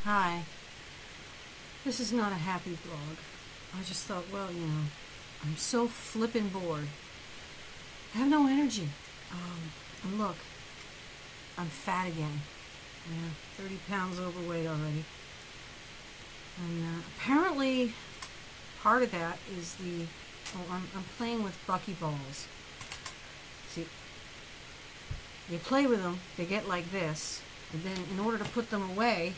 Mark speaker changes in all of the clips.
Speaker 1: Hi. This is not a happy vlog. I just thought, well, I'm so flippin' bored. I have no energy. And look, I'm fat again. 30 pounds overweight already. And apparently, part of that is I'm playing with buckyballs. See, you play with them, they get like this, and then in order to put them away,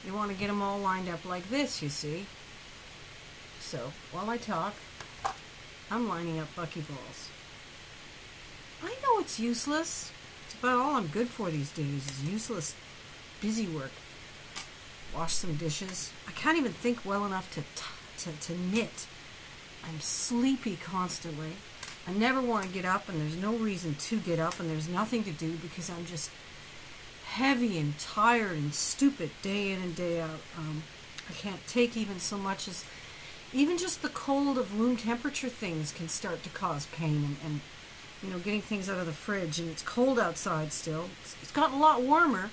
Speaker 1: you want to get them all lined up like this, you see. So, while I talk, I'm lining up buckyballs. I know it's useless. It's about all I'm good for these days is useless busy work. Wash some dishes. I can't even think well enough to knit. I'm sleepy constantly. I never want to get up, and there's no reason to get up, and there's nothing to do because I'm just heavy and tired and stupid day in and day out. I can't take even so much as even just the cold of room temperature things can start to cause pain, and getting things out of the fridge, and it's cold outside still. It's gotten a lot warmer.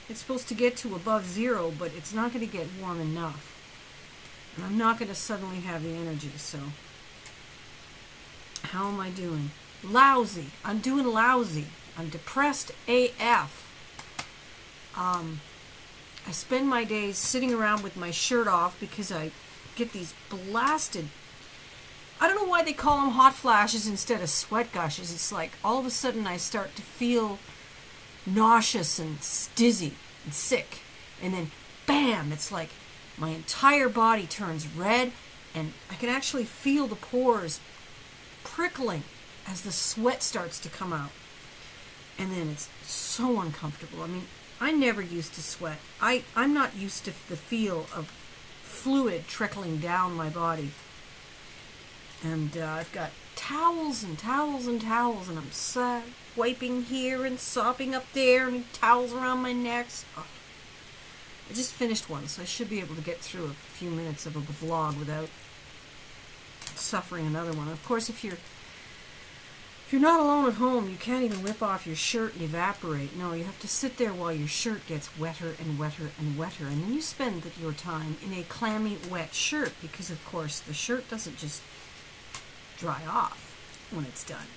Speaker 1: It's supposed to get to above 0, but it's not going to get warm enough. And I'm not going to suddenly have the energy, so how am I doing? Lousy. I'm doing lousy. I'm depressed AF. I spend my days sitting around with my shirt off because I get these blasted, I don't know why they call them hot flashes instead of sweat gushes. It's like all of a sudden I start to feel nauseous and dizzy and sick, and then bam, it's like my entire body turns red, and I can actually feel the pores prickling as the sweat starts to come out, and then it's so uncomfortable. I mean, I never used to sweat. I'm not used to the feel of fluid trickling down my body. And I've got towels and towels and towels, and I'm wiping here and sopping up there, and towels around my neck. Oh. I just finished one, so I should be able to get through a few minutes of a vlog without suffering another one. Of course, if you're not alone at home, you can't even rip off your shirt and evaporate. No, you have to sit there while your shirt gets wetter and wetter and wetter, and then you spend your time in a clammy, wet shirt, because, of course, the shirt doesn't just dry off when it's done.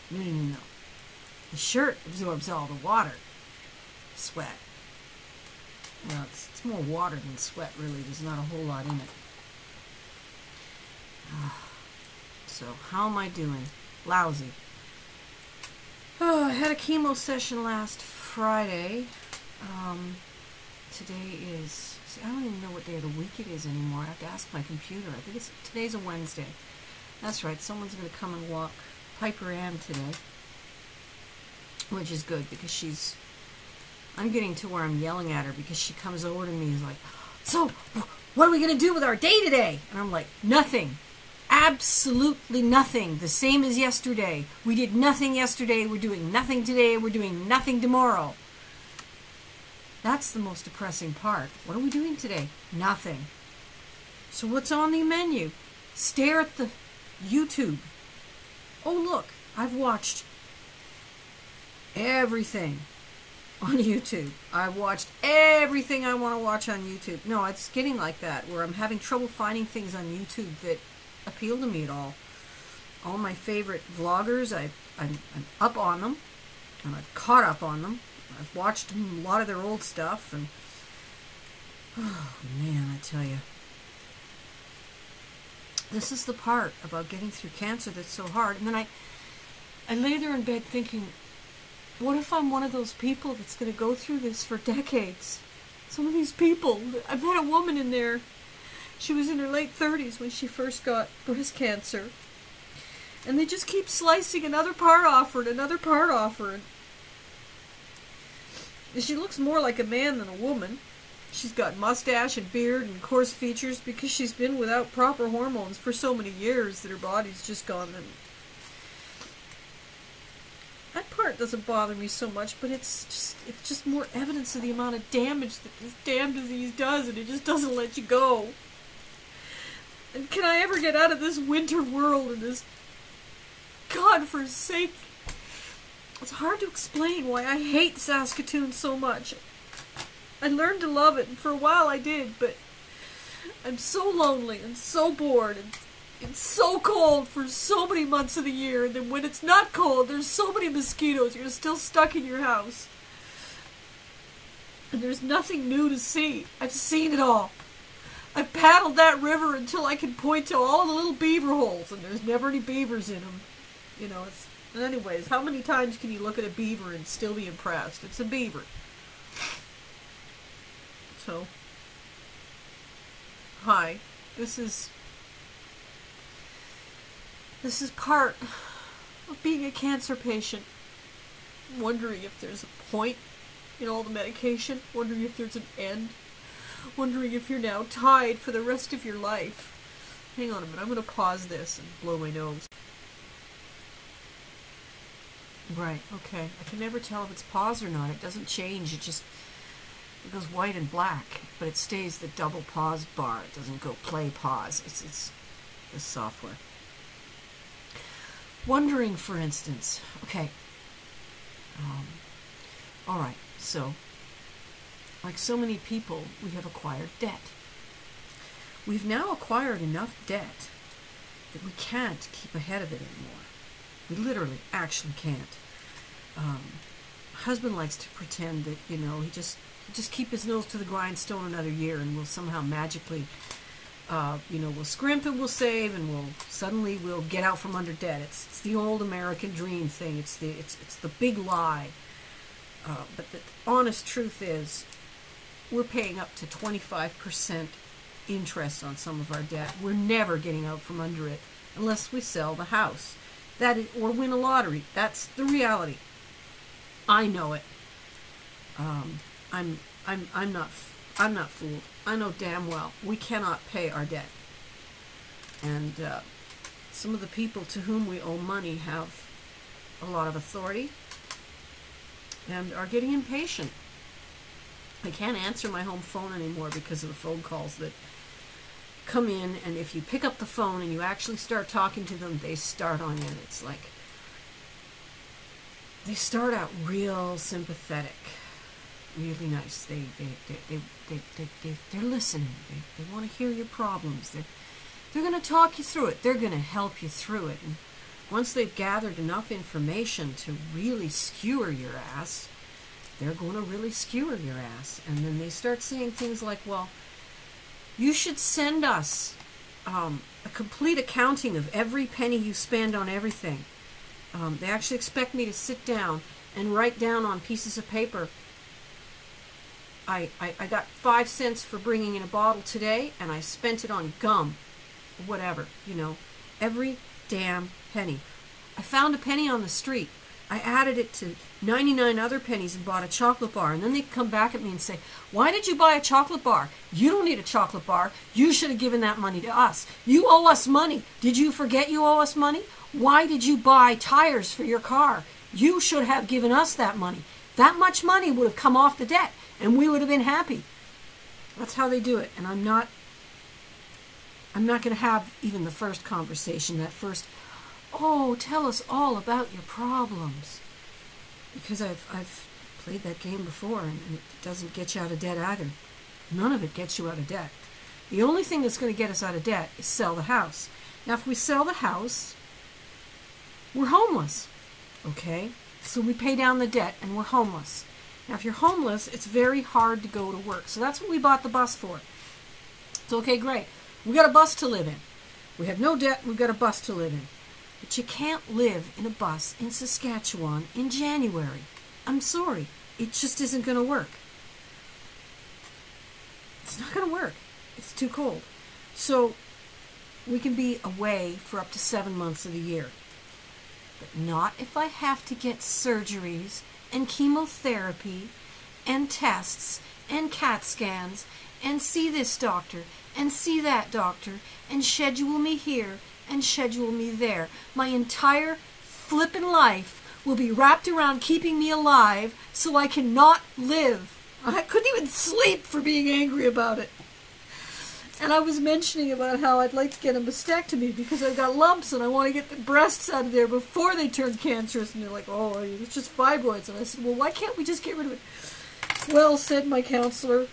Speaker 1: No. The shirt absorbs all the water. Sweat. Well, it's more water than sweat, really. There's not a whole lot in it. So, how am I doing? Lousy. Oh, I had a chemo session last Friday. Today is, I don't even know what day of the week it is anymore. I have to ask my computer. I think today's a Wednesday. That's right, someone's going to come and walk Piper Ann today, which is good because I'm getting to where I'm yelling at her because she comes over to me and is like, so, what are we going to do with our day today? And I'm like, nothing. Absolutely nothing. The same as yesterday. We did nothing yesterday. We're doing nothing today. We're doing nothing tomorrow. That's the most depressing part. What are we doing today? Nothing. So what's on the menu? Stare at the YouTube. Oh, look. I've watched everything on YouTube. I've watched everything I want to watch on YouTube. No, it's getting like that, where I'm having trouble finding things on YouTube that appeal to me at all. All my favorite vloggers, I'm up on them, and I've caught up on them. I've watched a lot of their old stuff, and oh man, I tell you, this is the part about getting through cancer that's so hard. And then I lay there in bed thinking, what if I'm one of those people that's going to go through this for decades? Some of these people, I've had a woman in there. She was in her late 30s when she first got breast cancer. And they just keep slicing another part off her and another part off her. And she looks more like a man than a woman. She's got mustache and beard and coarse features because she's been without proper hormones for so many years that her body's just gone. And that part doesn't bother me so much, but it's just more evidence of the amount of damage that this damn disease does, and it just doesn't let you go. And can I ever get out of this winter world and this, God forsake, it's hard to explain why I hate Saskatoon so much. I learned to love it, and for a while I did, but I'm so lonely and so bored, and it's so cold for so many months of the year, and then when it's not cold, there's so many mosquitoes, you're still stuck in your house. And there's nothing new to see. I've seen it all. I've paddled that river until I can point to all the little beaver holes, and there's never any beavers in them. You know, it's... And anyways, how many times can you look at a beaver and still be impressed? It's a beaver. So, hi. This is part of being a cancer patient. Wondering if there's a point in all the medication. Wondering if there's an end. Wondering if you're now tied for the rest of your life. Hang on a minute, I'm going to pause this and blow my nose. Right, okay. I can never tell if it's pause or not. It doesn't change, it goes white and black, but it stays the double pause bar. It doesn't go play pause. It's this software. Wondering, for instance, okay. Alright, so like so many people, we have acquired debt. We've now acquired enough debt that we can't keep ahead of it anymore. We literally, actually can't. Husband likes to pretend that, you know, he just keep his nose to the grindstone another year and we'll somehow magically, you know, we'll scrimp and we'll save and we'll get out from under debt. It's the old American dream thing. It's the big lie. But the honest truth is, we're paying up to 25% interest on some of our debt. We're never getting out from under it unless we sell the house. That is, or win a lottery. That's the reality. I know it. I'm not fooled. I know damn well we cannot pay our debt. And some of the people to whom we owe money have a lot of authority and are getting impatient. I can't answer my home phone anymore because of the phone calls that come in, and if you pick up the phone and you actually start talking to them, they start on you. And it's like, they start out real sympathetic, really nice. They're listening. They want to hear your problems. They're going to talk you through it. They're going to help you through it. And once they've gathered enough information to really skewer your ass, they're going to really skewer your ass. And then they start saying things like, well, you should send us a complete accounting of every penny you spend on everything. They actually expect me to sit down and write down on pieces of paper, I got 5 cents for bringing in a bottle today, and I spent it on gum, whatever, you know, every damn penny. I found a penny on the street. I added it to 99 other pennies and bought a chocolate bar. And then they come back at me and say, why did you buy a chocolate bar? You don't need a chocolate bar. You should have given that money to us. You owe us money. Did you forget you owe us money? Why did you buy tires for your car? You should have given us that money. That much money would have come off the debt, and we would have been happy. That's how they do it. And I'm not going to have even the first conversation, that first, oh, tell us all about your problems. Because I've played that game before, and it doesn't get you out of debt either. None of it gets you out of debt. The only thing that's going to get us out of debt is sell the house. Now, if we sell the house, we're homeless. Okay? So we pay down the debt, and we're homeless. Now, if you're homeless, it's very hard to go to work. So that's what we bought the bus for. So, okay, great. We got a bus to live in. We have no debt, we've got a bus to live in. But you can't live in a bus in Saskatchewan in January. I'm sorry. It just isn't going to work. It's not going to work. It's too cold. So we can be away for up to 7 months of the year. But not if I have to get surgeries and chemotherapy and tests and CAT scans and see this doctor and see that doctor and schedule me here and schedule me there. My entire flippin' life will be wrapped around keeping me alive so I cannot live. I couldn't even sleep for being angry about it. And I was mentioning about how I'd like to get a mastectomy because I've got lumps and I want to get the breasts out of there before they turn cancerous. And they're like, oh, it's just fibroids. And I said, well, why can't we just get rid of it? Well, said my counselor,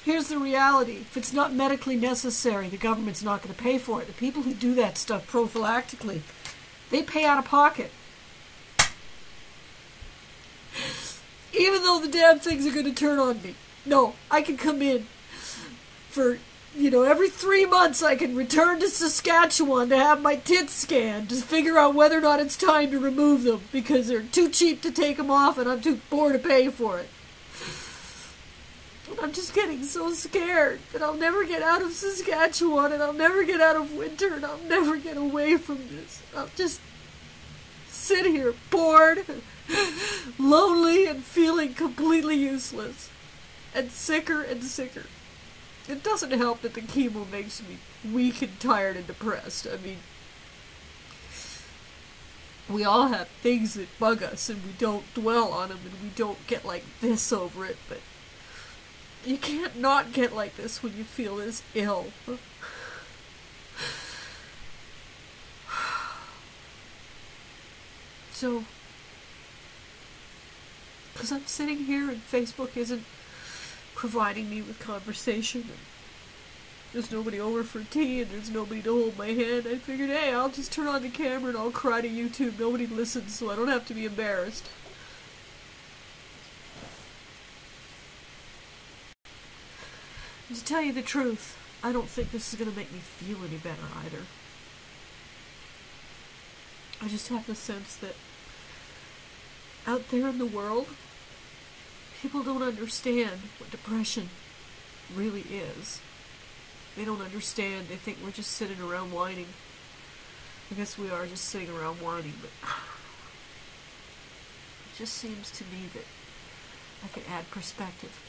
Speaker 1: here's the reality. If it's not medically necessary, the government's not going to pay for it. The people who do that stuff prophylactically, they pay out of pocket. Even though the damn things are going to turn on me. No, I can come in for, every 3 months I can return to Saskatchewan to have my tits scanned to figure out whether or not it's time to remove them because they're too cheap to take them off and I'm too poor to pay for it. I'm just getting so scared that I'll never get out of Saskatchewan and I'll never get out of winter and I'll never get away from this. I'll just sit here bored, lonely, and feeling completely useless. And sicker and sicker. It doesn't help that the chemo makes me weak and tired and depressed. I mean, we all have things that bug us and we don't dwell on them and we don't get like this over it, but you can't not get like this when you feel this ill. So, because I'm sitting here and Facebook isn't providing me with conversation, and there's nobody over for tea, and there's nobody to hold my hand, I figured, hey, I'll just turn on the camera and I'll cry to YouTube. Nobody listens, so I don't have to be embarrassed. And to tell you the truth, I don't think this is going to make me feel any better either. I just have the sense that out there in the world, people don't understand what depression really is. They don't understand. They think we're just sitting around whining. I guess we are just sitting around whining, but it just seems to me that I can add perspective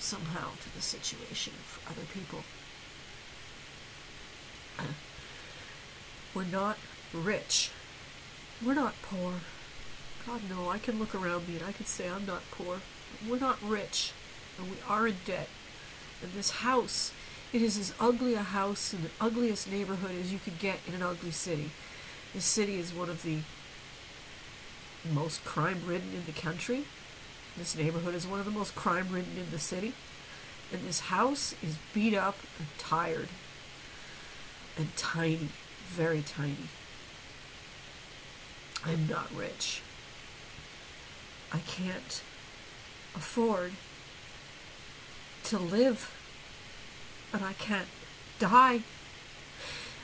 Speaker 1: somehow to the situation for other people. We're not rich. We're not poor. God, no, I can look around me and I can say I'm not poor. We're not rich, and we are in debt. And this house, it is as ugly a house in the ugliest neighborhood as you could get in an ugly city. This city is one of the most crime-ridden in the country. This neighborhood is one of the most crime-ridden in the city. And this house is beat up and tired and tiny, very tiny. I'm not rich. I can't afford to live, and I can't die,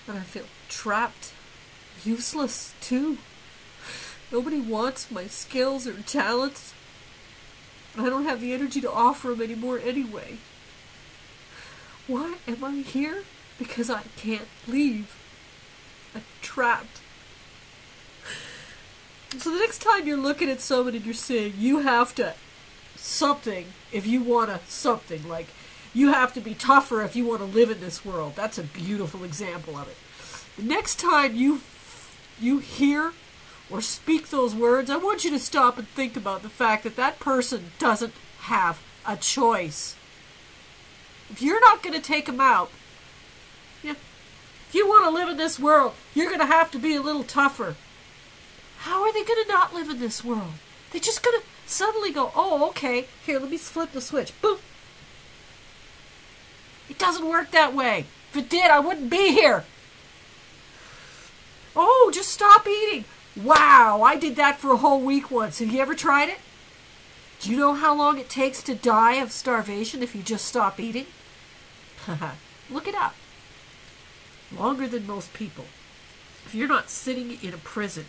Speaker 1: and I feel trapped, useless too. Nobody wants my skills or talents. I don't have the energy to offer them anymore anyway. Why am I here? Because I can't leave. I'm trapped. So the next time you're looking at someone and you're saying you have to something if you want to something, like you have to be tougher if you want to live in this world. That's a beautiful example of it. The next time you hear or speak those words, I want you to stop and think about the fact that that person doesn't have a choice. If you're not going to take them out, if you want to live in this world, you're going to have to be a little tougher. How are they going to not live in this world? They're just going to suddenly go, oh, okay, here, let me flip the switch. Boom. It doesn't work that way. If it did, I wouldn't be here. Oh, just stop eating. Wow, I did that for a whole week once. Have you ever tried it? Do you know how long it takes to die of starvation if you just stop eating? Look it up. Longer than most people. If you're not sitting in a prison,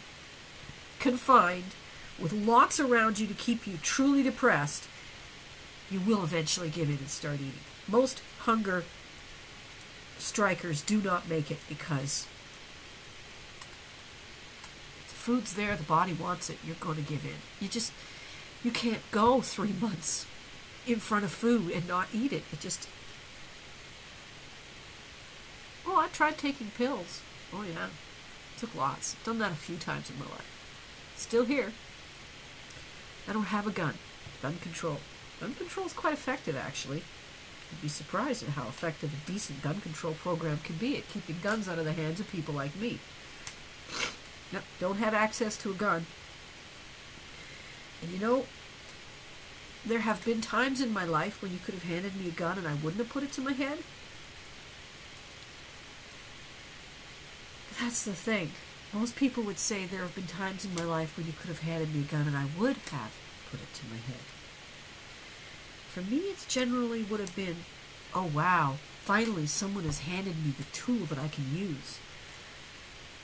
Speaker 1: confined, with lots around you to keep you truly depressed, you will eventually give in and start eating. Most hunger strikers do not make it because the food's there, the body wants it, you're going to give in. You can't go 3 months in front of food and not eat it. Oh, I tried taking pills. Oh yeah, took lots. Done that a few times in my life. Still here. I don't have a gun. Gun control. Gun control is quite effective, actually. You'd be surprised at how effective a decent gun control program can be at keeping guns out of the hands of people like me. Yep, don't have access to a gun. And there have been times in my life when you could have handed me a gun and I wouldn't have put it to my head. That's the thing. Most people would say there have been times in my life when you could have handed me a gun and I would have put it to my head. For me, it's generally would have been, oh wow, finally someone has handed me the tool that I can use.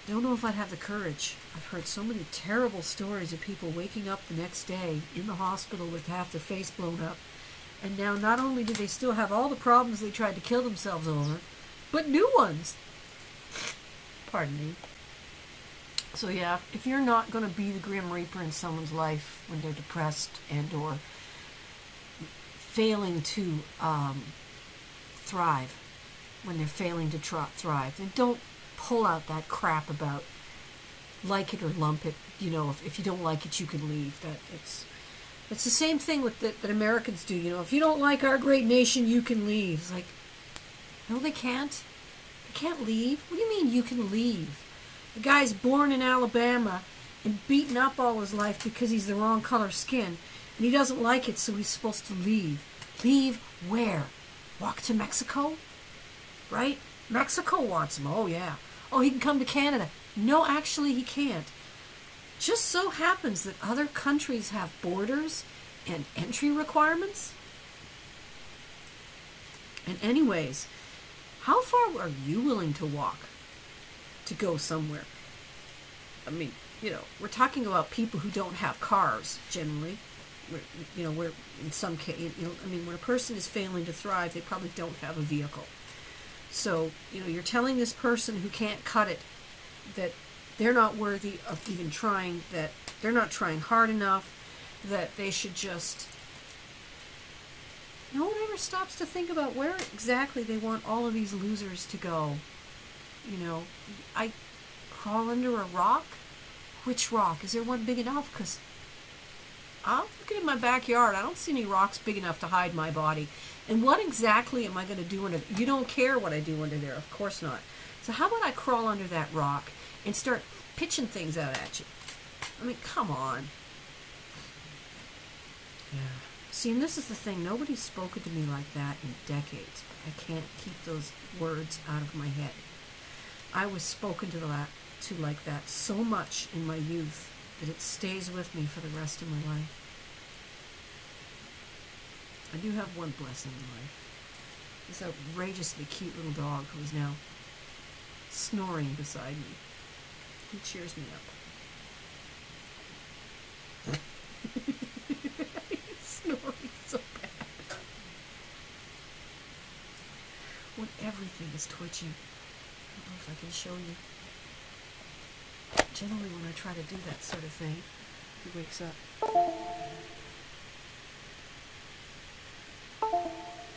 Speaker 1: Don't know if I'd have the courage. I've heard so many terrible stories of people waking up the next day in the hospital with half their face blown up. And now not only do they still have all the problems they tried to kill themselves over, but new ones. Pardon me. So yeah, if you're not going to be the Grim Reaper in someone's life when they're depressed and or failing to thrive, when they're failing to thrive, then don't pull out that crap about like it or lump it. You know, if you don't like it, you can leave. It's the same thing with that Americans do. You know, if you don't like our great nation, you can leave. It's like, no, they can't. They can't leave. What do you mean you can leave? The guy's born in Alabama and beaten up all his life because he's the wrong color skin, and he doesn't like it, so he's supposed to leave. Leave where? Walk to Mexico? Right? Mexico wants him. Oh, yeah. Oh, he can come to Canada. No, actually, he can't. Just so happens that other countries have borders and entry requirements. And anyways, how far are you willing to walk to go somewhere? I mean, you know, we're talking about people who don't have cars, generally. We're in some case, I mean, when a person is failing to thrive, they probably don't have a vehicle. So, you're telling this person who can't cut it that they're not worthy of even trying, that they're not trying hard enough, that they should just... No one ever stops to think about where exactly they want all of these losers to go. I crawl under a rock? Which rock? Is there one big enough? Because I'm looking in my backyard. I don't see any rocks big enough to hide my body. And what exactly am I going to do under there? You don't care what I do under there. Of course not. So how about I crawl under that rock and start pitching things out at you? I mean, come on. Yeah. See, and this is the thing. Nobody's spoken to me like that in decades. But I can't keep those words out of my head. I was spoken to like that so much in my youth that it stays with me for the rest of my life. I do have one blessing in life. This outrageously cute little dog who is now snoring beside me. He cheers me up. He's snoring so bad. When everything is twitching. I don't know if I can show you. Generally when I try to do that sort of thing, he wakes up.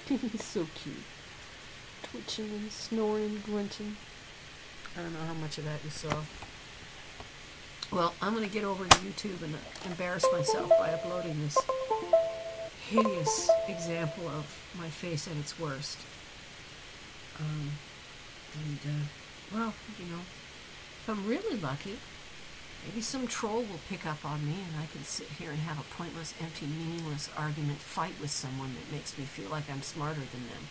Speaker 1: He's so cute. Twitching and snoring, grunting. I don't know how much of that you saw. Well, I'm going to get over to YouTube and embarrass myself by uploading this hideous example of my face at its worst. Well, if I'm really lucky, maybe some troll will pick up on me and I can sit here and have a pointless, empty, meaningless argument, fight with someone that makes me feel like I'm smarter than them.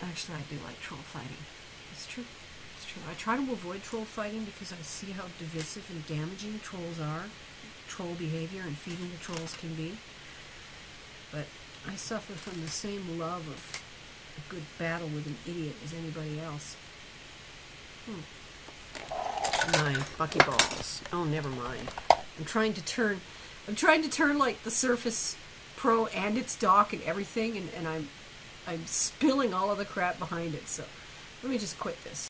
Speaker 1: Actually, I do like troll fighting. It's true. It's true. I try to avoid troll fighting because I see how divisive and damaging trolls are. Troll behavior and feeding the trolls can be. But I suffer from the same love of a good battle with an idiot as anybody else. My buckyballs. Oh, never mind. I'm trying to turn like the Surface Pro and its dock and everything, and I'm spilling all of the crap behind it. So let me just quit this.